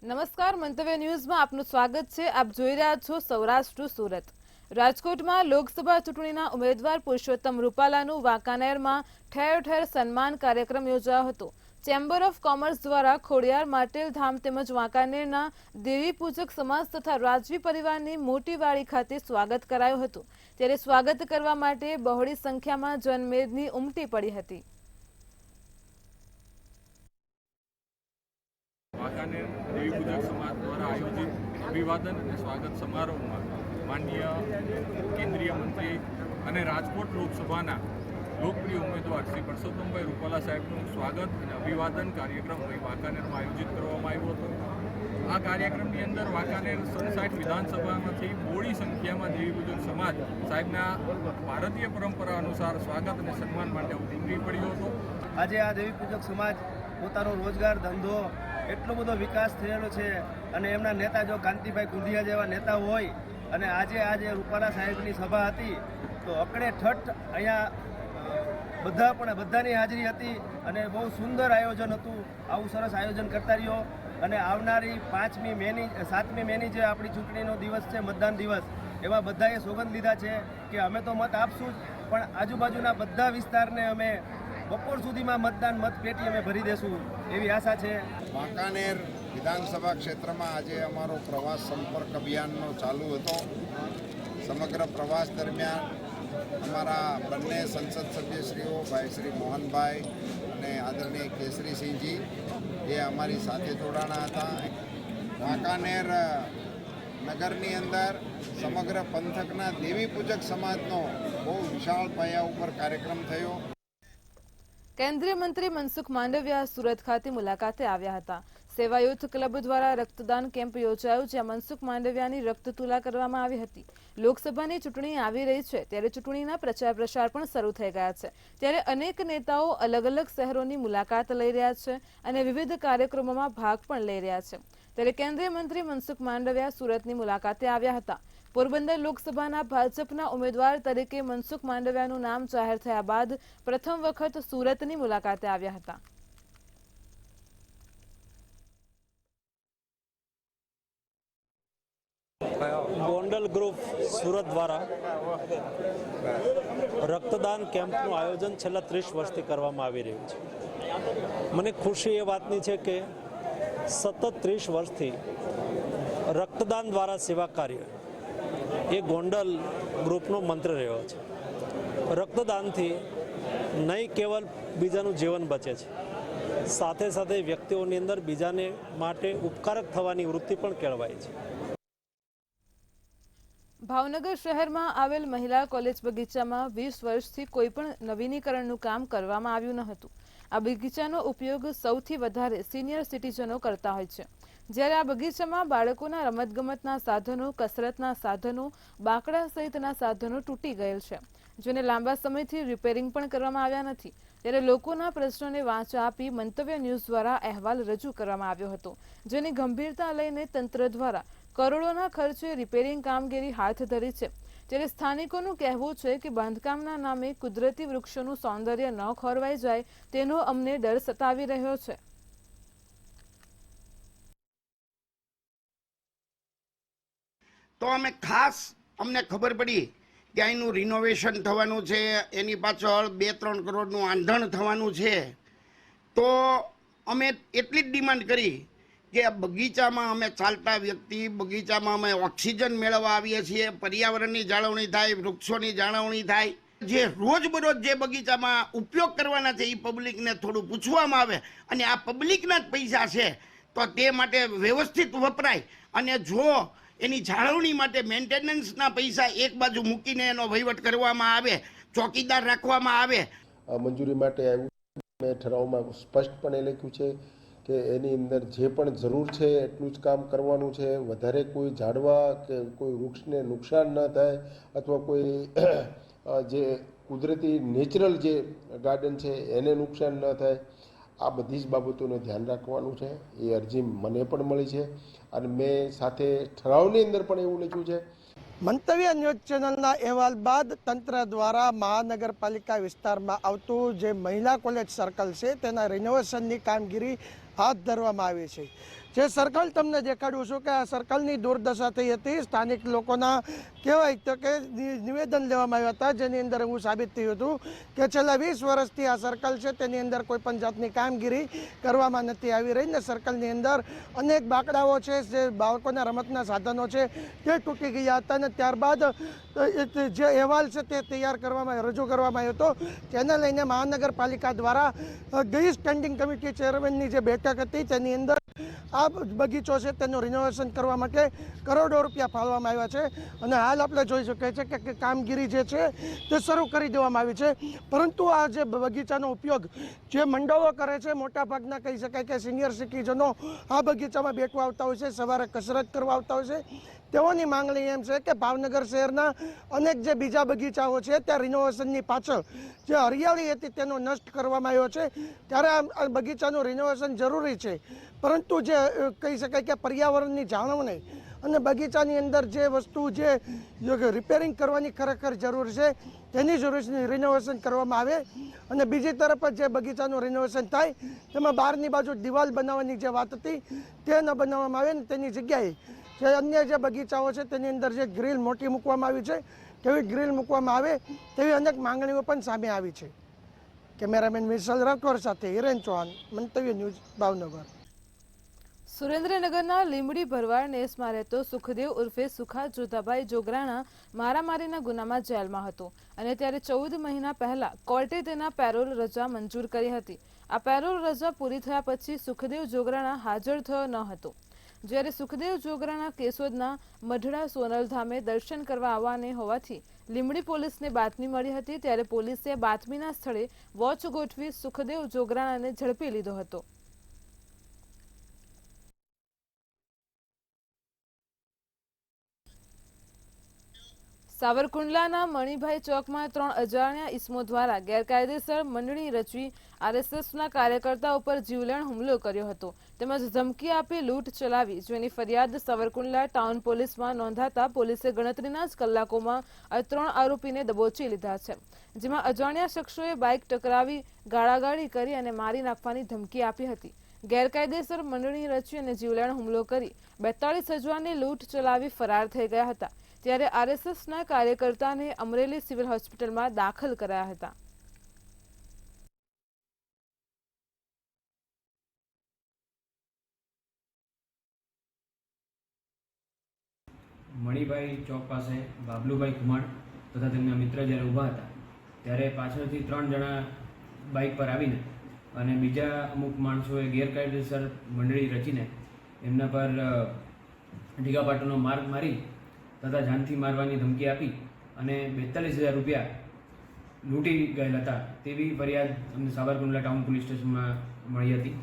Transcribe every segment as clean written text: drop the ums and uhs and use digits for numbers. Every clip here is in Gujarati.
નમસ્કાર, મંતવ્ય ન્યૂઝમાં આપનું સ્વાગત છે। આપ જોઈ રહ્યા છો સૌરાષ્ટ્ર સુરત। રાજકોટમાં લોકસભા ચૂંટણીના ઉમેદવાર પુરુષોત્તમ રૂપાલાનું વાંકાનેરમાં ઠેર ઠેર સન્માન કાર્યક્રમ યોજાયો હતો। ચેમ્બર ઓફ કોમર્સ દ્વારા ખોડિયાર માટેલ ધામ તેમજ વાંકાનેરના દેવી પૂજક સમાજ તથા રાજવી પરિવારની મોટી વાડી ખાતે સ્વાગત કરાયું હતું। ત્યારે સ્વાગત કરવા માટે બહોળી સંખ્યામાં જનમેદની ઉમટી પડી હતી। વાંકાનેર દેવી પૂજક સમાજ દ્વારા આયોજિત અભિવાદન અને સ્વાગત સમારોહમાં માનનીય કેન્દ્રીય મંત્રી અને રાજકોટ લોકસભાના લોકપ્રિય ઉમેદવાર શ્રી પરસોત્તમભાઈ રૂપાલા સાહેબનું સ્વાગત અને અભિવાદન કાર્યક્રમ વાંકાનેરમાં આયોજિત કરવામાં આવ્યો હતો। આ કાર્યક્રમની અંદર વાંકાનેર 67 વિધાનસભામાંથી બહોળી સંખ્યામાં દેવી પૂજક સમાજ સાહેબના ભારતીય પરંપરા અનુસાર સ્વાગત અને સન્માન માટે ઉમટી પડ્યો હતો। આજે આ દેવી પૂજક સમાજ પોતાનો રોજગાર ધંધો એટલો બધો વિકાસ થયેલો છે અને એમના નેતા જો કાંતિભાઈ કુંડિયા જેવા નેતા હોય અને આજે રૂપાલા સાહેબની સભા હતી તો અકડે ઠઠ અહીંયા બધાની હાજરી હતી અને બહુ સુંદર આયોજન હતું। આવું સરસ આયોજન કરતા રહ્યો અને આવનારી 7મી મેની જે આપણી ચૂંટણીનો દિવસ છે, મતદાન દિવસ, એમાં બધાએ સોગંદ લીધા છે કે અમે તો મત આપશું જ, પણ આજુબાજુના બધા વિસ્તારને અમે બપોર સુધીમાં મત પેટી અમે ભરી દેશું એવી આશા છે। વાંકાનેર વિધાનસભા ક્ષેત્રમાં આજે અમારો પ્રવાસ સંપર્ક અભિયાનનો ચાલુ હતો। સમગ્ર પ્રવાસ દરમિયાન અમારા બંને સંસદ સભ્યશ્રીઓ ભાઈ શ્રી મોહનભાઈ અને આદરણીય કેસરીસિંહજી એ અમારી સાથે જોડાણા હતા। વાંકાનેર નગરની અંદર સમગ્ર પંથકના દેવી પૂજક સમાજનો બહુ વિશાળ પાયા ઉપર કાર્યક્રમ થયો। કેન્દ્રીય મંત્રી મનસુખ માંડવિયા સુરત ખાતે મુલાકાતે આવ્યા હતા। સેવાયુથ ક્લબ દ્વારા રક્તદાન કેમ્પ યોજાયો, જ્યાં મનસુખ માંડવિયાની રક્ત તુલા કરવામાં આવી હતી। લોકસભાની ચૂંટણી આવી રહી છે ત્યારે ચૂંટણીના પ્રચાર પ્રસાર પણ શરૂ થઈ ગયા છે। ત્યારે અનેક નેતાઓ અલગ અલગ શહેરોની મુલાકાત લઈ રહ્યા છે અને વિવિધ કાર્યક્રમોમાં ભાગ પણ લઈ રહ્યા છે। ત્યારે કેન્દ્રીય મંત્રી મનસુખ માંડવિયા સુરતની મુલાકાતે આવ્યા હતા। પોરબંદર લોકસભાના ભાજપના ઉમેદવાર તરીકે મનસુખ માંડવિયાનું નામ જાહેર થયા બાદ પ્રથમ વખત સુરતની મુલાકાતે આવ્યા હતા। ગોંડલ ગ્રુપ સુરત દ્વારા રક્તદાન કેમ્પનું આયોજન છેલ્લા 30 વર્ષથી કરવામાં આવી રહ્યું છે। મને ખુશી એ વાતની છે કે સતત 30 વર્ષથી રક્તદાન દ્વારા સેવા કાર્ય એ ગોંડલ ગ્રુપનો મંત્ર રહ્યો છે। રક્તદાનથી નહીં કેવલ બીજાનું જીવન બચે છે, સાથે સાથે વ્યક્તિઓની અંદર બીજાને માટે ઉપકારક થવાની વૃત્તિ પણ કેળવાય છે। ભાવનગર શહેરમાં આવેલ મહિલા કોલેજ બગીચામાં 20 વર્ષથી કોઈ પણ નવીનીકરણનું કામ કરવામાં આવ્યું ન હતું। આ બગીચાનો ઉપયોગ સૌથી વધારે સિનિયર સિટીઝનો કરતા હોય છે, જ્યારે આ બગીચામાં બાળકોના રમતગમતના સાધનો, કસરતના સાધનો, બાકડા સહિતના સાધનો તૂટી ગયેલ છે, જેને લાંબા સમયથી રિપેરિંગ પણ કરવામાં આવ્યા નથી। ત્યારે લોકોના પ્રશ્નોને વાચા આપી મંતવ્ય ન્યૂઝ દ્વારા અહેવાલ રજૂ કરવામાં આવ્યો હતો, જેની ગંભીરતા લઈને તંત્ર દ્વારા કરોડોના ખર્ચે રિપેરિંગ કામગીરી હાથ ધરી છે। ત્યારે સ્થાનિકોનું કહેવું છે કે બાંધકામના નામે કુદરતી વૃક્ષોનું સૌંદર્ય ન ખોરવાઈ જાય તેનો અમને ડર સતાવી રહ્યો છે। તો અમને ખબર પડી કે અહીંનું રિનોવેશન થવાનું છે, એની પાછળ 2-3 કરોડનું આંધણ થવાનું છે, તો અમે એટલી જ ડિમાન્ડ કરી કે બગીચામાં અમે ચાલતા વ્યક્તિ, બગીચામાં અમે ઓક્સિજન મેળવવા આવીએ છીએ, પર્યાવરણની જાળવણી થાય, વૃક્ષોની જાળવણી થાય, જે રોજબરોજ જે બગીચામાં ઉપયોગ કરવાના છે એ પબ્લિકને થોડું પૂછવામાં આવે અને આ પબ્લિકના જ પૈસા છે તો તે માટે વ્યવસ્થિત વપરાય અને જો એની જાળવણી માટે મેન્ટેનન્સના પૈસા એક બાજુ મૂકીને એનો વહીવટ કરવામાં આવે, ચોકીદાર રાખવામાં આવે। મંજૂરી માટે આવ્યું, મેં ઠરાવમાં સ્પષ્ટપણે લખ્યું છે કે એની અંદર જે પણ જરૂર છે એટલું જ કામ કરવાનું છે। વધારે કોઈ ઝાડવા કે કોઈ વૃક્ષને નુકસાન ન થાય અથવા કોઈ જે કુદરતી નેચરલ જે ગાર્ડન છે એને ન્નુકસાન ન થાય, આ બધી જ બાબતોનું ધ્યાન રાખવાનું છે। એ અરજી મને પણ મળી છે અને મેં સાથે ઠરાવની અંદર પણ એવું લખ્યું છે। મંતવ્ય ન્યૂઝ ચેનલના અહેવાલ બાદ તંત્ર દ્વારા મહાનગરપાલિકા વિસ્તારમાં આવતું જે મહિલા કોલેજ સર્કલ છે તેના રિનોવેશનની કામગીરી હાથ ધરવામાં આવી છે. જે સર્કલ તમને દેખાડું છું કે આ સર્કલની દુર્દશા થઈ હતી. સ્થાનિક લોકોના કહેવાય તો કે નિવેદન લેવામાં આવ્યા હતા, જેની અંદર એવું સાબિત થયું હતું કે છેલ્લા 20 વર્ષથી આ સર્કલ છે તેની અંદર કોઈ પણ જાતની કામગીરી કરવામાં નથી આવી રહી ને સર્કલની અંદર અનેક બાકડાઓ છે, જે બાળકોના રમતના સાધનો છે તે તૂટી ગયા હતા. અને ત્યારબાદ જે અહેવાલ છે તે તૈયાર કરવામાં રજૂ કરવામાં આવ્યો હતો. તેને લઈને મહાનગરપાલિકા દ્વારા ગઈ સ્ટેન્ડિંગ કમિટી ચેરમેનની જે બેઠક હતી તેની અંદર આ બગીચો છે તેનું રિનોવેશન કરવા માટે કરોડો રૂપિયા ફાળવવામાં આવ્યા છે. અને હાલ આપણે જોઈ શકીએ છીએ કે કામગીરી જે છે તે શરૂ કરી દેવામાં આવી છે. પરંતુ આ જે બગીચાનો ઉપયોગ જે મંડળો કરે છે, મોટાભાગના કહી શકાય કે સિનિયર સિટીઝનો આ બગીચામાં બેઠવા આવતા હોય છે, સવારે કસરત કરવા આવતા હોય છે. તેઓની માંગણી એમ છે કે ભાવનગર શહેરના અનેક જે બીજા બગીચાઓ છે ત્યાં રિનોવેશનની પાછળ જે હરિયાળી હતી તેનો નષ્ટ કરવામાં આવ્યો છે. ત્યારે આ બગીચાનું રિનોવેશન જરૂરી છે, પરંતુ જે કહી શકાય કે પર્યાવરણની જાળવણી અને બગીચાની અંદર જે વસ્તુ જે રિપેરિંગ કરવાની ખરેખર જરૂર છે તેની જરૂર રિનોવેશન કરવામાં આવે. અને બીજી તરફ જે બગીચાનું રિનોવેશન થાય તેમાં બહારની બાજુ દિવાલ બનાવવાની જે વાત હતી તે ન બનાવવામાં આવે ને તેની જગ્યાએ જે અન્ય જે બગીચાઓ છે તેની અંદર જે ગ્રીલ મોટી મૂકવામાં આવી છે તેવી ગ્રીલ મૂકવામાં આવે તેવી અનેક માંગણીઓ પણ સામે આવી છે. કેમેરામેન વિશાલ રાઠોડ સાથે હિરેન ચૌહાણ, મંતવ્ય ન્યૂઝ, ભાવનગર. સુરેન્દ્રનગરના લીંબડી ભરવાડ નેસમાં રહેતો સુખદેવ ઉર્ફે સુખા જોધાભાઈ જોગરાણા મારામારીના ગુનામાં જેલમાં હતો અને ત્યારે 14 મહિના પહેલા કોર્ટે તેના પેરોલ રજા મંજૂર કરી હતી. આ પેરોલ રજા પૂરી થયા પછી સુખદેવ જોગરાણા હાજર થયો ન હતો. જ્યારે સુખદેવ જોગરાણા કેશોદના મઢડા સોનલ ધામે દર્શન કરવા આવવાને હોવાથી લીંબડી પોલીસને બાતમી મળી હતી. ત્યારે પોલીસે બાતમીના સ્થળે વોચ ગોઠવી સુખદેવ જોગરાણાને ઝડપી લીધો હતો. સાવરકુંડલાના મણિભાઈ ચોકમાં 3 અજાણ્યા ઈસમો દ્વારા ગેરકાયદેસર મંડળી રચવી આરએસએસના કાર્યકર્તા ઉપર જીવલેણ હુમલો કર્યો હતો તેમજ ધમકી આપી લૂંટ ચલાવી, જેની ફરિયાદ સાવરકુંડલા ટાઉન પોલીસમાં નોંધાતા પોલીસે ગણતરીના જ કલાકોમાં આ 3 આરોપીને દબોચી લીધા છે. જેમાં અજાણ્યા શખ્સોએ બાઇક ટકરાવી ગાળાગાળી કરી અને મારી નાખવાની ધમકી આપી હતી. ગેરકાયદેસર મંડળી રચી અને જીવલેણ હુમલો કરી 42,000ની લૂંટ ચલાવી ફરાર થઈ ગયા હતા. ત્યારે આરએસએસના કાર્યકર્તાને અમરેલી સિવિલ હોસ્પિટલમાં દાખલ કરાયા હતા. મણિભાઈ ચોક પાસે બાબલુભાઈ કુમાર તથા તેમના મિત્ર જ્યારે ઊભા હતા ત્યારે પાછળથી 3 જણા બાઇક પર આવીને અને બીજા અમુક માણસોએ ગેરકાયદેસર મંડળી રચીને એમના પર ઢીગાપાટોનો માર્ગ મારી તથા જાનથી મારવાની ધમકી આપી અને 42,000 રૂપિયા લૂંટી ગયેલા હતા તેવી ફરિયાદ અમને સાવરકુંડલા ટાઉન પોલીસ સ્ટેશનમાં મળી હતી.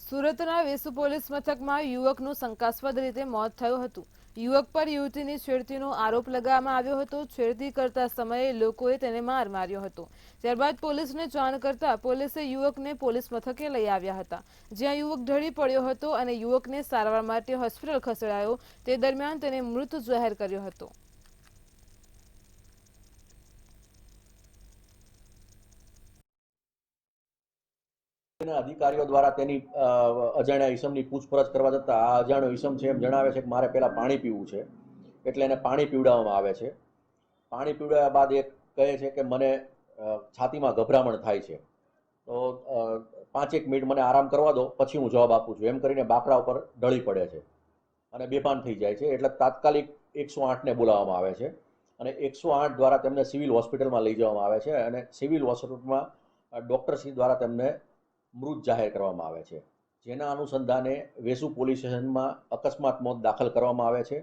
સુરતના વેસુ પોલીસ મથકમાં યુવકનું શંકાસ્પદ રીતે મોત થયું હતું. યુવક પર યુવતીની છેડતીનો આરોપ લગાવવામાં આવ્યો હતો. છેડતી કરતા સમયે લોકોએ તેને માર માર્યો હતો. ત્યારબાદ પોલીસને જાણ કરતા પોલીસે યુવકને પોલીસ મથકે લઈ આવ્યા હતા, જ્યાં યુવક ઢળી પડ્યો હતો અને યુવકને સારવાર માટે હોસ્પિટલ ખસેડાયો. તે દરમિયાન તેને મૃત જાહેર કર્યો હતો. અધિકારીઓ દ્વારા તેની અજાણ્યા ઈસમની પૂછપરછ કરવા જતાં આ અજાણ્યો ઈસમ છે એમ જણાવે છે કે મારે પહેલાં પાણી પીવું છે, એટલે એને પાણી પીવડાવવામાં આવે છે. પાણી પીવડાવ્યા બાદ એ કહે છે કે મને છાતીમાં ગભરામણ થાય છે, તો 5-1 મિનિટ મને આરામ કરવા દો, પછી હું જવાબ આપું છું, એમ કરીને બાકડા ઉપર ઢળી પડે છે અને બેભાન થઈ જાય છે. એટલે તાત્કાલિક 108ને બોલાવવામાં આવે છે અને 108 દ્વારા તેમને સિવિલ હોસ્પિટલમાં લઈ જવામાં આવે છે અને સિવિલ હોસ્પિટલમાં ડૉક્ટરશ્રી દ્વારા તેમને મૃત જાહેર કરવામાં આવે છે. જેના અનુસંધાને વેસુ પોલીસ સ્ટેશનમાં અકસ્માત મોત દાખલ કરવામાં આવે છે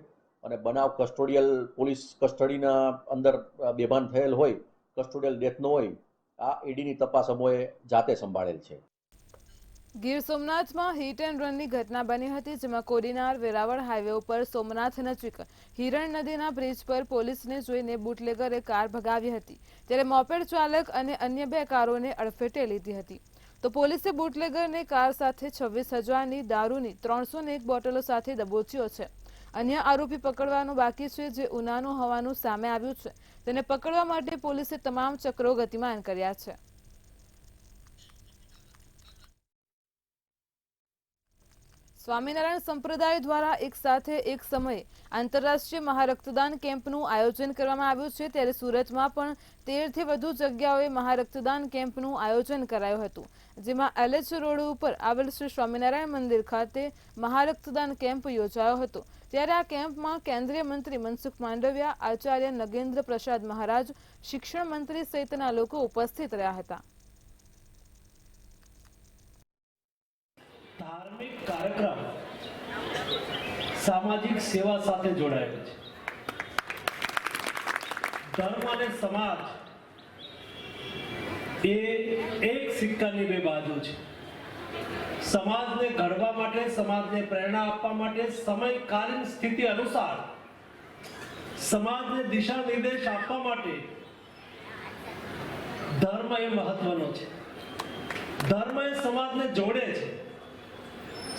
અને બનાવ કસ્ટોડિયલ પોલીસ કસ્ટડીના અંદર બેભાન થયેલ હોય, કસ્ટોડિયલ ડેથનો હોય, આ ઈડીની તપાસ અમોએ જાતે સંભાળેલ છે. ગીર સોમનાથમાં હિટ એન્ડ રનની ઘટના બની હતી, જેમાં કોડીનાર વેરાવળ હાઈવે ઉપર સોમનાથ નજીક હિરણ નદીના બ્રિજ પર પોલીસને જોઈને બુટલેગરે કાર ભગાવી હતી. ત્યારે મોપેડ ચાલક અને અન્ય 2 કારોને અડફેટે લીધી હતી. તો પોલીસે બુટલેગરને કાર સાથે 26,000ની દારૂની 301 બોટલો સાથે દબોચ્યો છે. અન્ય આરોપી પકડવાનું બાકી છે, જે ઉનાનો હોવાનું સામે આવ્યું છે. તેને પકડવા માટે પોલીસે તમામ ચક્રો ગતિમાન કર્યા છે. સ્વામિનારાયણ સંપ્રદાય દ્વારા એક સાથે એક સમયે આંતરરાષ્ટ્રીય મહારક્તદાન કેમ્પનું આયોજન કરવામાં આવ્યું છે, ત્યારે સુરતમાં પણ 13થી વધુ જગ્યાઓએ મહારક્તદાન કેમ્પનું આયોજન કરાયું હતું, જેમાં LH રોડ ઉપર આવેલ શ્રી સ્વામિનારાયણ મંદિર ખાતે મહારક્તદાન કેમ્પ યોજાયો હતો। ત્યારે આ કેમ્પમાં કેન્દ્રીય મંત્રી મનસુખ માંડવિયા, આચાર્ય નગેન્દ્ર પ્રસાદ મહારાજ, શિક્ષણ મંત્રી સહિતના લોકો ઉપસ્થિત રહ્યા હતા। ધાર્મિક કાર્યક્રમ સામાજિક સેવા સાથે જોડાયેલો છે। ધર્મ અને સમાજ એ એક સિક્કાની બે બાજુ છે। સમાજને ઘડવા માટે, સમાજને પ્રેરણા આપવા માટે, સમયકાલીન સ્થિતિ અનુસાર સમાજને દિશા નિર્દેશ આપવા માટે ધર્મ એ મહત્વનો છે। ધર્મ એ સમાજને જોડે છે।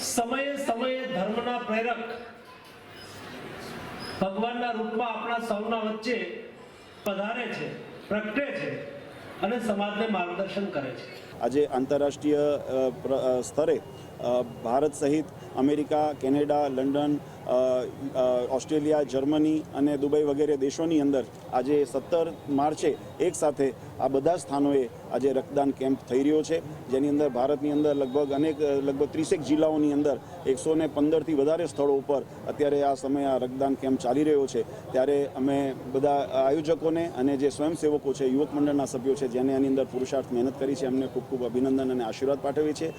સમયે સમયે ધર્મના પ્રેરક ભગવાનના રૂપમાં આપણા સૌના વચ્ચે પધારે છે, પ્રગટે છે અને સમાજને માર્ગદર્શન કરે છે। આજે આંતરરાષ્ટ્રીય સ્તરે ભારત સહિત America, Canada, London, Australia, Germany અને દુબઈ વગેરે દેશોની અંદર આજે 17 માર્ચે એક સાથે આ બધા સ્થાનોએ આજે રક્તદાન કેમ્પ થઈ રહ્યો છે, જેની અંદર ભારતની અંદર લગભગ 30 જિલ્લાઓની અંદર 115થી વધારે સ્થળો ઉપર અત્યારે આ સમયે આ રક્તદાન કેમ્પ ચાલી રહ્યો છે। ત્યારે અમે બધા આયોજકોને અને જે સ્વયંસેવકો છે, યુવક મંડળના સભ્યો છે, જેને આની અંદર પુરુષાર્થ મહેનત કરી છે, એમને ખૂબ ખૂબ અભિનંદન અને આશીર્વાદ પાઠવીએ છીએ।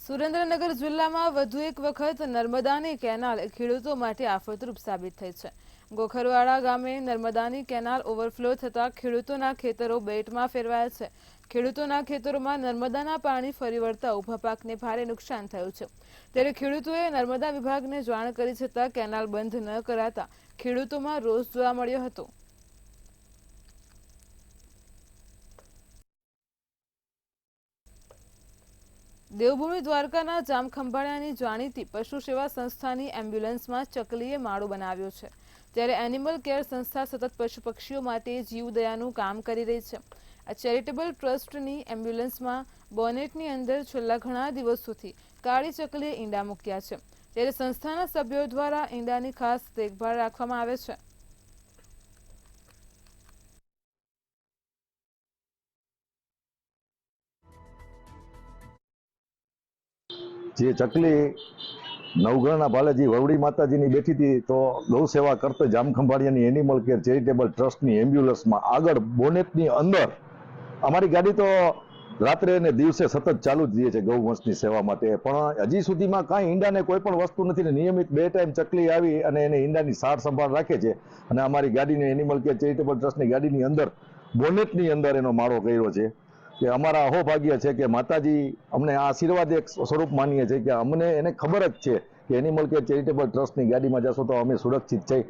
સુરેન્દ્રનગર જિલ્લામાં વધુ એક વખત નર્મદાની કેનાલ ખેડૂતો માટે આફતરૂપ સાબિત થઈ છે। ગોખરવાડા ગામે નર્મદાની કેનાલ ઓવરફ્લો થતાં ખેડૂતોના ખેતરો બેટમાં ફેરવાયા છે। ખેડૂતોના ખેતરોમાં નર્મદાના પાણી ફરી વળતા ઊભા પાકને ભારે નુકસાન થયું છે, ત્યારે ખેડૂતોએ નર્મદા વિભાગને જાણ કરી છતાં કેનાલ બંધ ન કરાતા ખેડૂતોમાં રોષ જોવા મળ્યો હતો। દેવભૂમિ દ્વારકાના જામખંભાળિયાની જાણીતી પશુ સેવા સંસ્થાની એમ્બ્યુલન્સમાં ચકલીએ માળો બનાવ્યો છે, ત્યારે એનિમલ કેર સંસ્થા સતત પશુ પક્ષીઓ માટે જીવદયાનું કામ કરી રહી છે। આ ચેરિટેબલ ટ્રસ્ટની એમ્બ્યુલન્સમાં બોનેટની અંદર છેલ્લા ઘણા દિવસોથી કાળી ચકલીએ ઈંડા મૂક્યા છે, ત્યારે સંસ્થાના સભ્યો દ્વારા ઈંડાની ખાસ દેખભાળ રાખવામાં આવે છે। જે ચકલી નવઘણના બાલાજી વરવડી માતાજીની બેઠી હતી, તો ગૌ સેવા કરતા જામખંભાળિયાની એનિમલ કેર ચેરિટેબલ ટ્રસ્ટની એમ્બ્યુલન્સમાં આગળ બોનેટની અંદર અમારી ગાડી તો રાત્રે અને દિવસે સતત ચાલુ જ રહે છે ગૌવંશની સેવા માટે, પણ હજી સુધીમાં કાંઈ ઈંડાને કોઈ પણ વસ્તુ નથી ને નિયમિત 2 ટાઈમ ચકલી આવી અને એને ઈંડાની સાર સંભાળ રાખે છે અને અમારી ગાડીની એનિમલ કેર ચેરિટેબલ ટ્રસ્ટની ગાડીની અંદર બોનેટની અંદર એનો માળો કર્યો છે કે અમારા અહોભાગ્ય છે કે માતાજી અમને આ આશીર્વાદ એક સ્વરૂપ માનીએ છીએ કે અમને એને ખબર જ છે કે એનિમલ કેર ચેરિટેબલ ટ્રસ્ટની ગાડીમાં જશો તો અમે સુરક્ષિત છીએ।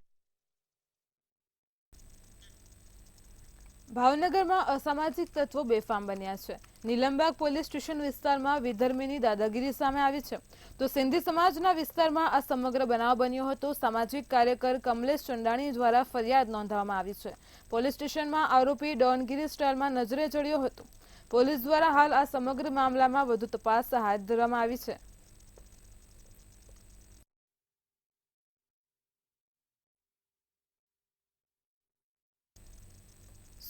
ભાવનગરમાં અસામાજિક તત્વો બેફામ બન્યા છે। નીલમબાગ પોલીસ સ્ટેશન વિસ્તારમાં વિધર્મીની દાદાગીરી સામે આવી છે, તો સિંધી સમાજના વિસ્તારમાં આ સમગ્ર બનાવ બન્યો હતો। સામાજિક કાર્યકર કમલેશ ચંડાણી દ્વારા ફરિયાદ નોંધવામાં આવી છે। પોલીસ સ્ટેશનમાં આરોપી ડોનગીરી સ્ટાઇલમાં નજરે ચડ્યો હતો। પોલીસ દ્વારા હાલ આ સમગ્ર મામલામાં વધુ તપાસ હાથ ધરવામાં આવી છે।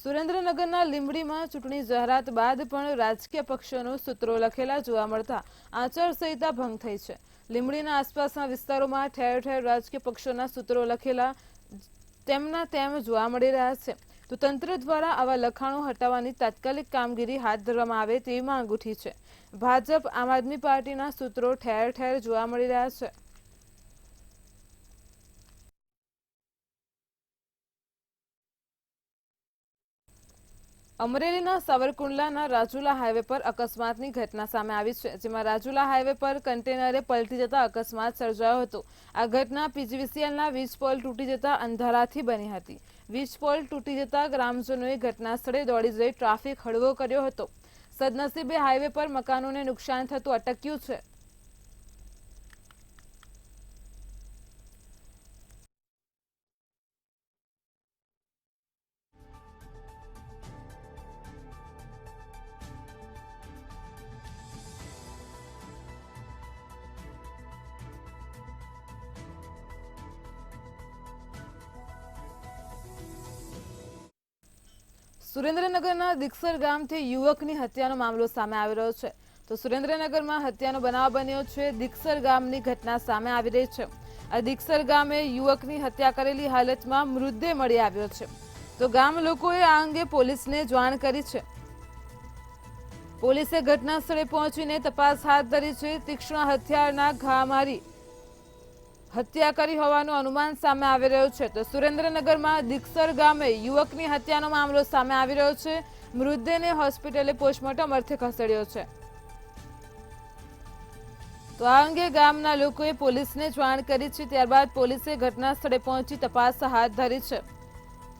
સુરેન્દ્રનગરના લીંબડીમાં ચૂંટણી જાહેરાત બાદ પણ રાજકીય પક્ષોનો સૂત્રો લખેલા જોવા મળતા આચારસંહિતા ભંગ થઈ છે। લીંબડીના આસપાસના વિસ્તારોમાં ઠેર ઠેર રાજકીય પક્ષોના સૂત્રો લખેલા તેમના તેમ જોવા મળી રહ્યા છે, તો તંત્ર દ્વારા આવા લખાણો હટાવવાની તાત્કાલિક કામગીરી હાથ ધરવામાં આવે તેવી માંગ ઉઠી છે। ભાજપ, આમ આદમી પાર્ટીના સૂત્રો ઠેર ઠેર જોવા મળી રહ્યા છે। અમરેલીના સાવરકુંડલાના રાજુલા હાઈવે પર અકસ્માતની ઘટના સામે આવી છે, જેમાં રાજુલા હાઈવે પર કન્ટેનરે પલટી જતા અકસ્માત સર્જાયો હતો। આ ઘટના પીજીવીસીએલના વીજ પોલ તૂટી જતા અંધારાથી બની હતી। વીજ પોલ તૂટી જતા ગ્રામજનોએ ઘટના સ્થળે દોડી જઈ ટ્રાફિક હળવો કર્યો હતો। સદનસીબે હાઈવે પર મકાનોને નુકસાન થતું અટક્યું છે। સુરેન્દ્રનગરના દીક્ષર ગામથી યુવકની હત્યાનો મામલો સામે આવી રહ્યો છે. તો સુરેન્દ્રનગરમાં હત્યાનો બનાવ બન્યો છે. દીક્ષર ગામની ઘટના સામે આવી રહી છે. આ દીક્ષર ગામે યુવકની હત્યા કરેલી હાલતમાં મૃતદેહ મળી આવ્યો છે. તો ગામ લોકોએ આ અંગે પોલીસને જાણ કરી છે. પોલીસે ઘટના સ્થળે પહોંચીને તપાસ હાથ ધરી છે. તીક્ષ્ણ હથિયારના ઘા મારી હત્યા કરી હોવાનું અનુમાન સામે આવી રહ્યું છે. તો સુરેન્દ્રનગરમાં દીક્ષર ગામે યુવકની હત્યાનો મામલો સામે આવી રહ્યો છે. મૃતદેહને હોસ્પિટલે પોસ્ટમોર્ટમ અર્થે ખસેડ્યો છે. તો આ અંગે ગામના લોકોએ પોલીસને જાણ કરી છે. ત્યારબાદ પોલીસે ઘટના સ્થળે પહોંચી તપાસ હાથ ધરી છે.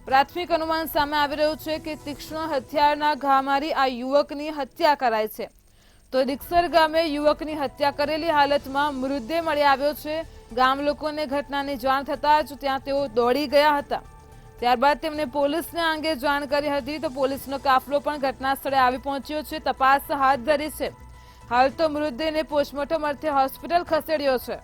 પ્રાથમિક અનુમાન સામે આવી રહ્યું છે કે તીક્ષ્ણ હથિયારના ઘા મારી આ યુવકની હત્યા કરાઈ છે. તો દીક્ષર ગામે યુવકની હત્યા કરેલી હાલતમાં મૃતદેહ મળી આવ્યો છે. ગામ લોકોને ઘટનાની જાણ થતાં જ ત્યાં તેઓ દોડી ગયા હતા. ત્યારબાદ તેમને પોલીસને આ અંગે જાણ કરી હતી. તો પોલીસનો કાફલો પણ ઘટના સ્થળે આવી પહોંચ્યો છે. તપાસ હાથ ધરી છે. હાલ તો મૃતદેહને પોસ્ટમોર્ટમ અર્થે હોસ્પિટલ ખસેડ્યો છે.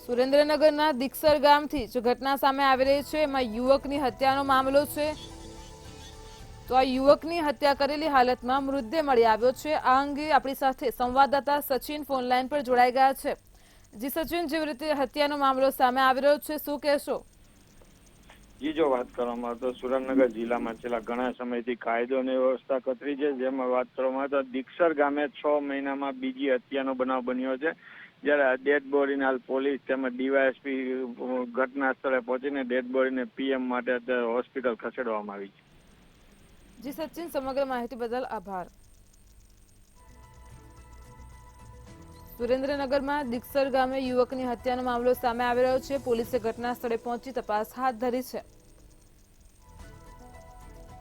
સુરેન્દ્રનગરના દીક્ષર ગામથી જે ઘટના સામે આવી રહી છે એમાં યુવકની હત્યાનો મામલો છે. તો આ યુવકની હત્યા કરેલી હાલતમાં મૃતદેહ મળી આવ્યો છે. આ અંગે આપણી સાથે સંવાદદાતા સચિન ફોનલાઈન પર જોડાઈ ગયા છે. જી સચિન, જેવી રીતે હત્યાનો મામલો સામે આવી રહ્યો છે, શું કહેશો? જી, જો વાત કરવામાં આવે તો સુરેન્દ્રનગર જિલ્લામાં છેલ્લા ઘણા સમયથી કાયદો અને વ્યવસ્થા કથળી છે. જેમાં વાત કરવામાં આવે તો દીક્ષર ગામે 6 મહિનામાં બીજી હત્યાનો બનાવ બન્યો છે. જ્યારે ડેડ બોડીને હાલ પોલીસ તેમજ ડીવાયએસપી ઘટના સ્થળે પહોંચીને ડેડ બોડીને પીએમ માટે અત્યારે હોસ્પિટલ ખસેડવામાં આવી છે. જી સચિન, સમગ્ર માહિતી બદલ આભાર. સુરેન્દ્રનગરમાં દીક્ષર ગામે યુવકની હત્યાનો મામલો સામે આવી રહ્યો છે. પોલીસે ઘટના સ્થળે પહોંચી તપાસ હાથ ધરી છે.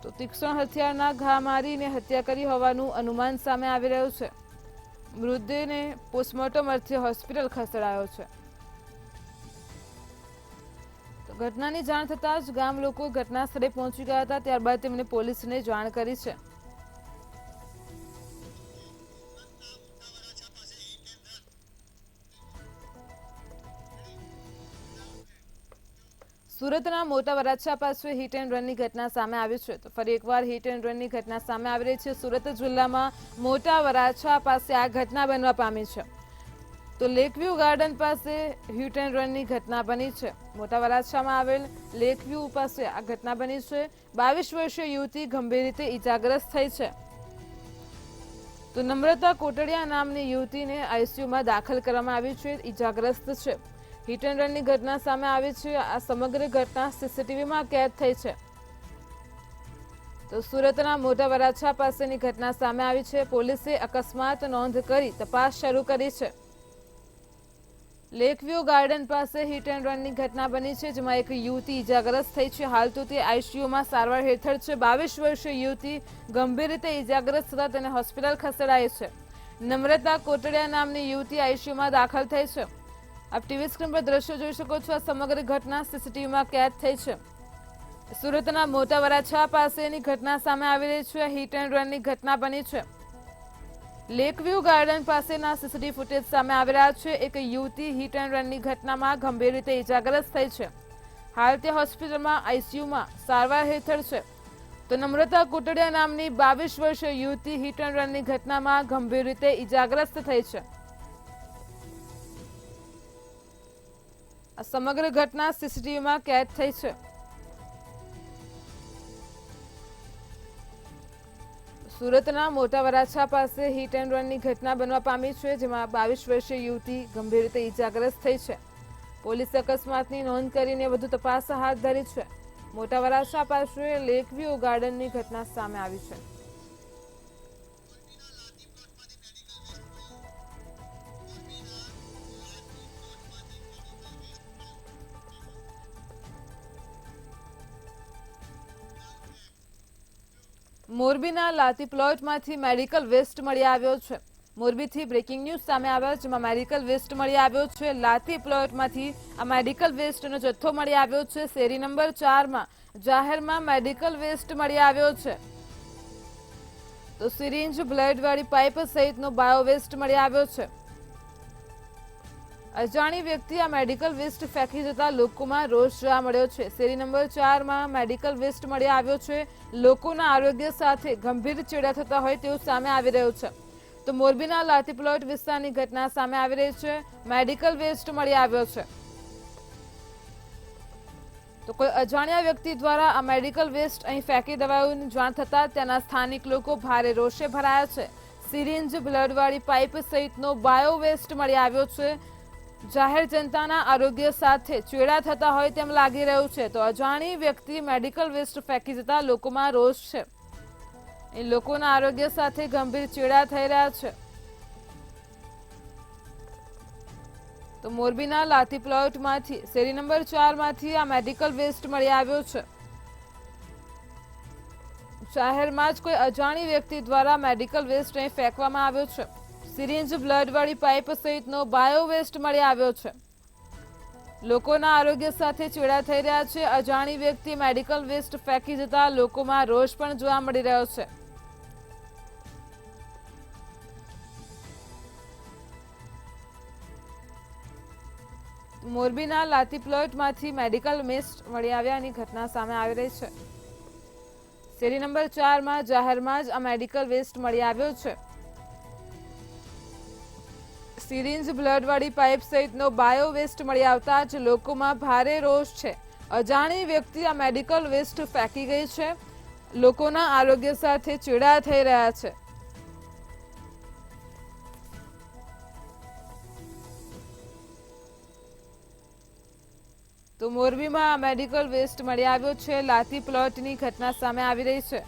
તો તીક્ષ્ણ હથિયારના ઘા મારીને હત્યા કરી હોવાનું અનુમાન સામે આવી રહ્યું છે. મૃતદેહને પોસ્ટમોર્ટમ અર્થે હોસ્પિટલ ખસેડાયો છે. ઘટનાની જાણ થતાં જ ગામ લોકો ઘટના સ્થળે પહોંચી ગયા હતા. ત્યારબાદ તેમણે પોલીસને જાણ કરી છે. સુરતના મોટા વરાછા પાસે હિટ એન્ડ રનની ઘટના સામે આવી છે. તો ફરી એકવાર હિટ એન્ડ રનની ઘટના સામે આવી રહી છે. સુરત જિલ્લામાં મોટા વરાછા પાસે આ ઘટના બનવા પામી છે. તો લેકવ્યુ ગાર્ડન પાસે હિટ એન્ડ રનની ઘટના બની છે. મોટા વરાછામાં આવેલ લેકવ્યુ પાસે આ ઘટના બની છે. 22 વર્ષીય યુવતી ગંભીર રીતે ઈજાગ્રસ્ત થઈ છે. તો નમ્રતા કોટડિયા નામની યુવતીને આઈસીયુમાં દાખલ કરવામાં આવી છે. ઈજાગ્રસ્ત છે. હિટ એન્ડ રનની ઘટના સામે આવી છે. આ સમગ્ર ઘટના સીસીટીવીમાં કેદ થઈ છે. તો સુરતના મોટા વરાછા પાસેની ઘટના સામે આવી છે. પોલીસે અકસ્માત નોંધ કરી તપાસ શરૂ કરી છે. લેકવ્યુ ગાર્ડન પાસે હિટ એન્ડ રનની ઘટના બની છે, જેમાં એક યુવતી ઈજાગ્રસ્ત થઈ છે. હાલ તો તે આઈસીયુમાં સારવાર હેઠળ છે. 22 વર્ષીય યુવતી ગંભીર રીતે ઈજાગ્રસ્ત થતા તેને હોસ્પિટલ ખસેડાઈ છે. નમ્રતા કોટડિયા નામની યુવતી આઈસીયુમાં દાખલ થઈ છે. આપ ટીવી સ્ક્રીન પર દ્રશ્યો જોઈ શકો છો. આ સમગ્ર ઘટના સીસીટીવીમાં કેદ થઈ છે. સુરતના મોટા વરાછા પાસેની ઘટના સામે આવી રહી છે. હિટ એન્ડ રનની ઘટના બની છે. લેકવ્યુ ગાર્ડન પાસેના સીસીટીવી ફૂટેજ સામે આવી રહ્યા છે. એક યુવતી હિટ એન્ડ રનની ઘટનામાં ગંભીર રીતે ઈજાગ્રસ્ત થઈ છે. હાલ તે હોસ્પિટલમાં આઈસીયુમાં સારવાર હેઠળ છે. તો નમ્રતા કોટડિયા નામની 22 વર્ષીય યુવતી હિટ એન્ડ રનની ઘટનામાં ગંભીર રીતે ઈજાગ્રસ્ત થઈ છે. આ સમગ્ર ઘટના સીસીટીવીમાં કેદ થઈ છે. સુરતના મોટા વરાછા પાસે હિટ એન્ડ રનની ઘટના બનવા પામી છે, જેમાં 22 વર્ષીય યુવતી ગંભીર રીતે ઈજાગ્રસ્ત થઈ છે. પોલીસે અકસ્માતની નોંધ કરીને વધુ તપાસ હાથ ધરી છે. મોટા વરાછા પાસે લેકવ્યુ ગાર્ડનની ઘટના સામે આવી છે. મોરબીના લાતી પ્લોટમાંથી મેડિકલ વેસ્ટ મળી આવ્યો છે. મોરબીથી બ્રેકિંગ ન્યૂઝ સામે આવ્યા, જેમાં મેડિકલ વેસ્ટ મળી આવ્યો છે. લાતી પ્લોટમાંથી આ મેડિકલ વેસ્ટનો જથ્થો મળી આવ્યો છે. શેરી નંબર 4માં જાહેરમાં મેડિકલ વેસ્ટ મળી આવ્યો છે. તો સિરિંજ, બ્લડ વાળી પાઇપ સહિતનો બાયો વેસ્ટ મળી આવ્યો છે. અજાણી વ્યક્તિ આ મેડિકલ વેસ્ટ ફેંકી જતા લોકોમાં રોષ જોવા મળ્યો છે। શેરી નંબર 4માં મેડિકલ વેસ્ટ મળી આવ્યો છે। લોકોના આરોગ્ય સાથે ગંભીર ચેડા થતા હોય તેવું સામે આવી રહ્યું છે। તો મોરબીના લાતીપ્લોટ વિસ્તારની ઘટના સામે આવી રહી છે। મેડિકલ વેસ્ટ મળી આવ્યો છે। તો કોઈ અજાણ્યા વ્યક્તિ દ્વારા આ મેડિકલ વેસ્ટ અહીં ફેંકી દેવાયોની જાણ થતાં ત્યાંના સ્થાનિક લોકો ભારે રોષે ભરાયા છે। સિરિંજ, બ્લડવાળી પાઇપ સહિતનો બાયો વેસ્ટ મળી આવ્યો છે। જાહેર જનતાના આરોગ્ય સાથે ચેડા થતા હોય તેમ લાગી રહ્યું છે। તો અજાણી વ્યક્તિ મેડિકલ વેસ્ટ ફેંકી જતા લોકોમાં રોષ છે। એ લોકોના આરોગ્ય સાથે ગંભીર ચેડા થઈ રહ્યા છે। તો મોરબીના લાતી પ્લોટમાંથી શેરી નંબર 4માંથી આ મેડિકલ વેસ્ટ મળી આવ્યો છે। શહેરમાં જ કોઈ અજાણી વ્યક્તિ દ્વારા મેડિકલ વેસ્ટ અહીં ફેંકવામાં આવ્યો છે। સિરિંજ, બ્લડવાળી પાઇપ સહિતનો બાયો વેસ્ટ મળી આવ્યો છે। લોકોના આરોગ્ય સાથે ચેડા થઈ રહ્યા છે। અજાણી વ્યક્તિ મેડિકલ વેસ્ટ ફેંકી જતા લોકોમાં રોષ પણ જોવા મળી રહ્યો છે। મોરબીના લાતી પ્લોટમાંથી મેડિકલ વેસ્ટ મળી આવ્યાની ઘટના સામે આવી રહી છે। શેરી નંબર 4માં જાહેરમાં જ આ મેડિકલ વેસ્ટ મળી આવ્યો છે। સિરિંજ, બ્લડવાળી પાઇપ સહિતનો બાયો વેસ્ટ મળી આવતા જ લોકોમાં ભારે રોષ છે। અજાણી વ્યક્તિ આ મેડિકલ વેસ્ટ ફેંકી ગઈ છે। લોકોના આરોગ્ય સાથે ચેડા થઈ રહ્યા છે। તો મોરબીમાં આ મેડિકલ વેસ્ટ મળી આવ્યો છે। લાતી પ્લોટની ઘટના સામે આવી રહી છે।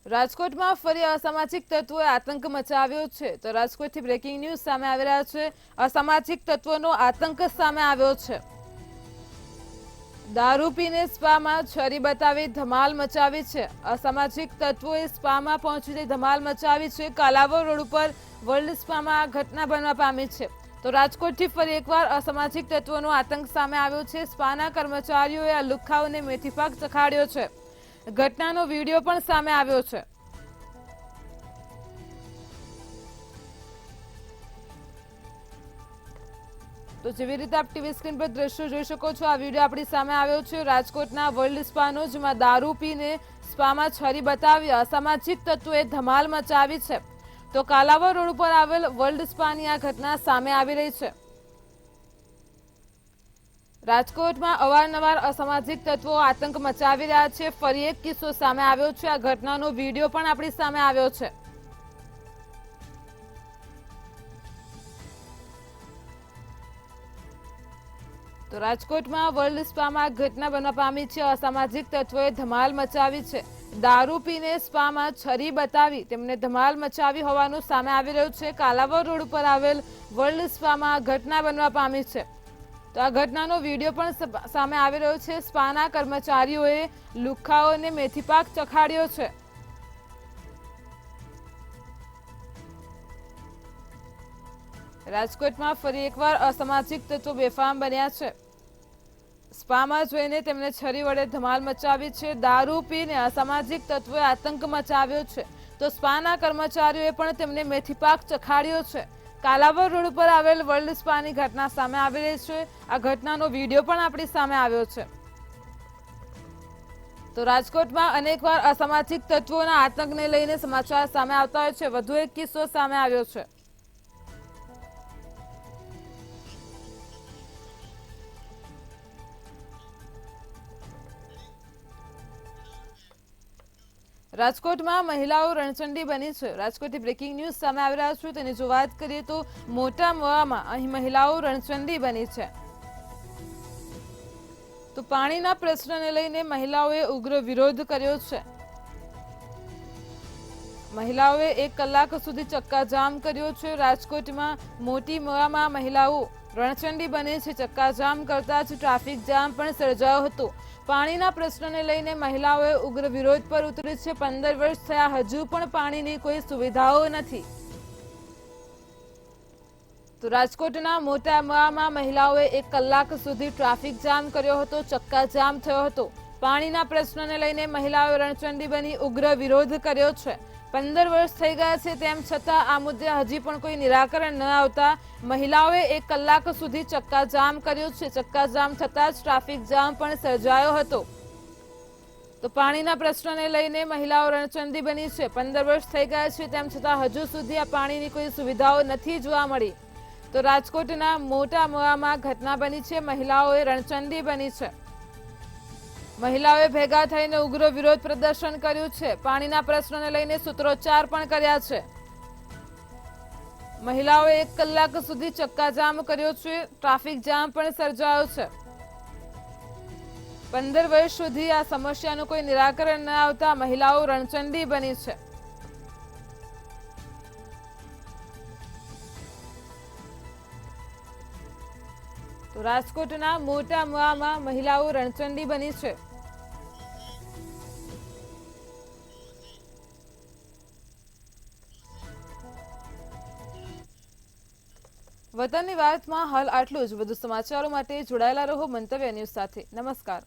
રાજકોટમાં ફરી અસામાજિક તત્વોએ આતંક મચાવ્યો છે। તો રાજકોટથી બ્રેકિંગ ન્યૂઝ સામે આવી રહ્યા છે। અસામાજિક તત્વોનો આતંક સામે આવ્યો છે। દારૂ પીને સ્પામાં છરી બતાવી ધમાલ મચાવી છે। અસામાજિક તત્વોએ સ્પામાં પહોંચી ધમાલ મચાવી છે। કાલાવો રોડ ઉપર વર્લ્ડ સ્પામાં આ ઘટના બનવા પામી છે। તો રાજકોટથી ફરી એકવાર અસામાજિક તત્વોનો આતંક સામે આવ્યો છે। સ્પાના કર્મચારીઓએ આ લુખ્ખાઓને મેથીપાક ચખાડ્યો છે। ઘટનાનો વિડીયો પણ સામે આવ્યો છે। તો જેવી રીતે આપ ટીવી સ્ક્રીન પર દ્રશ્યો જોઈ શકો છો, આ વિડીયો આપણી સામે આવ્યો છે રાજકોટના વર્લ્ડ સ્પાનો, જેમાં દારૂ પીને સ્પામાં છરી બતાવી અસામાજિક તત્વોએ ધમાલ મચાવી છે। તો કાલાવર રોડ ઉપર આવેલ વર્લ્ડ સ્પાની આ ઘટના સામે આવી રહી છે। રાજકોટમાં અવારનવાર અસામાજિક તત્વો આતંક મચાવી રહ્યા છે। ફરી એક કિસ્સો સામે આવ્યો છે। આ ઘટનાનો વિડીયો પણ આપણી સામે આવ્યો છે। તો રાજકોટમાં વર્લ્ડ સ્પામાં ઘટના બનવા પામી છે। અસામાજિક તત્વોએ ધમાલ મચાવી છે। દારૂ પીને સ્પામાં છરી બતાવી તેમને ધમાલ મચાવી હોવાનું સામે આવી રહ્યું છે। કાલાવર રોડ ઉપર આવેલ વર્લ્ડ સ્પામાં ઘટના બનવા પામી છે। તો આ ઘટનાનો વિડીયો પણ સામે આવી રહ્યો છે। સ્પાના કર્મચારીઓએ લુખ્ખાઓને મેથીપાક ચખાડ્યો છે। રાજકોટમાં ફરી એકવાર અસામાજિક તત્વો બેફામ બન્યા છે। સ્પામાં જોઈને તેમને છરી વડે ધમાલ મચાવી છે। દારૂ પીને અસામાજિક તત્વોએ આતંક મચાવ્યો છે। તો સ્પાના કર્મચારીઓએ પણ તેમને મેથીપાક ચખાડ્યો છે। કાલાવર રોડ ઉપર આવેલ વર્લ્ડ સ્પાની ઘટના સામે આવી રહી છે। આ ઘટનાનો વિડીયો પણ આપણી સામે આવ્યો છે। તો રાજકોટમાં અનેકવાર અસામાજિક તત્વોના આતંકને લઈને સમાચાર સામે આવતા હોય છે। વધુ એક કિસ્સો સામે આવ્યો છે। રાજકોટમાં મહિલાઓ રણચંડી બની છે। રાજકોટથી બ્રેકિંગ ન્યૂઝ સામે આવી રહ્યા છે। તેની જો વાત કરીએ તો મોટા મોવામાં અહીં મહિલાઓ રણચંડી બની છે। તો પાણીના પ્રશ્નને લઈને મહિલાઓએ ઉગ્ર વિરોધ કર્યો છે। મહિલાઓએ 1 કલાક સુધી ચક્કાજામ કર્યો છે। રાજકોટમાં મોટી મોવામાં મહિલાઓ રણચંડી બને છે। ચક્કાજામ કરતા જ ટ્રાફિક જામ પણ સર્જાયો હતો। પાણીના પ્રશ્નને લઈને મહિલાઓએ ઉગ્ર વિરોધ પર ઉતરી છે। 15 વર્ષ થયા હજુ પણ પાણીની કોઈ સુવિધાઓ નથી। તો રાજકોટના મોટા મવામાં મહિલાઓએ 1 કલાક સુધી ટ્રાફિક જામ કર્યો હતો, ચક્કાજામ થયો હતો। પાણીના પ્રશ્નને લઈને મહિલાઓએ રણચંડી બની ઉગ્ર વિરોધ કર્યો છે। 15 વર્ષ થઈ ગયા છે તેમ છતાં આ મુદ્દે હજી પણ કોઈ નિરાકરણ ન આવતા મહિલાઓએ 1 કલાક સુધી ચક્કાજામ કર્યો છે। ચક્કાજામ થતાં જ ટ્રાફિક જામ પણ સર્જાયો હતો। તો પાણીના પ્રશ્નને લઈને મહિલાઓ રણચંડી બની છે। 15 વર્ષ થઈ ગયા છે તેમ છતાં હજુ સુધી આ પાણીની કોઈ સુવિધાઓ નથી જોવા મળી। તો રાજકોટના મોટા મવામાં ઘટના બની છે, મહિલાઓએ રણચંડી બની છે। મહિલાઓએ ભેગા થઈને ઉગ્ર વિરોધ પ્રદર્શન કર્યું છે, પાણીના પ્રશ્નને લઈને સૂત્રોચ્ચાર પણ કર્યા છે। મહિલાઓએ 1 કલાક સુધી ચક્કાજામ કર્યો છે, ટ્રાફિક જામ પણ સર્જાયો છે। 15 વર્ષ સુધી આ સમસ્યાનું કોઈ નિરાકરણ ન આવતા મહિલાઓ રણચંડી બની છે। તો રાજકોટના મોટા મવામાં મહિલાઓ રણચંડી બની છે। વતનની વાતમાં હાલ આટલું જ। વધુ સમાચારો માટે જોડાયેલા રહો મંતવ્ય ન્યૂઝ સાથે। નમસ્કાર।